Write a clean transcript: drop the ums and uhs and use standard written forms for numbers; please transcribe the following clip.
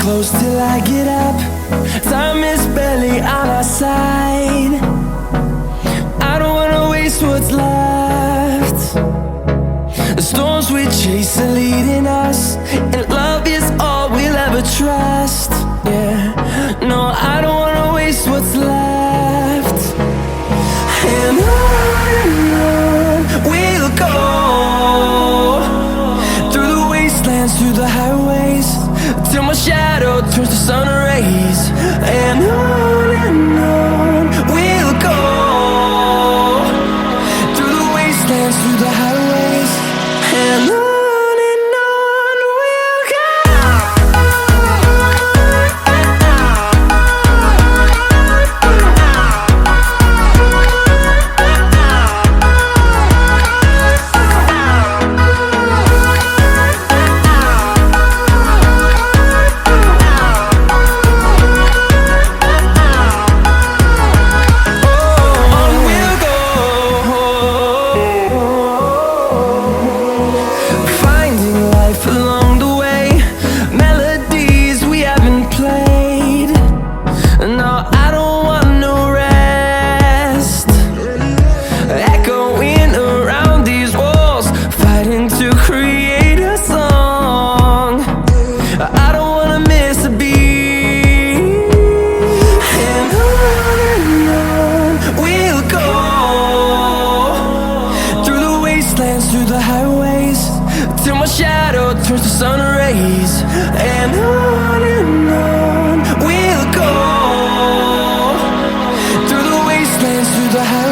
close till I get up. Time is barely on our side. I don't wanna waste what's left. The storms we chase are leading us, and love is all we'll ever trust. Yeah, no, I don't wanna waste what's left. And on we'll go, through the wastelands, through the highways, till my shadow turns to sun rays. And on we'll go, through the wastelands, through the highways, and on we'll go. Through the highways, till my shadow turns to sun rays. And on we'll go, through the wastelands, through the highways.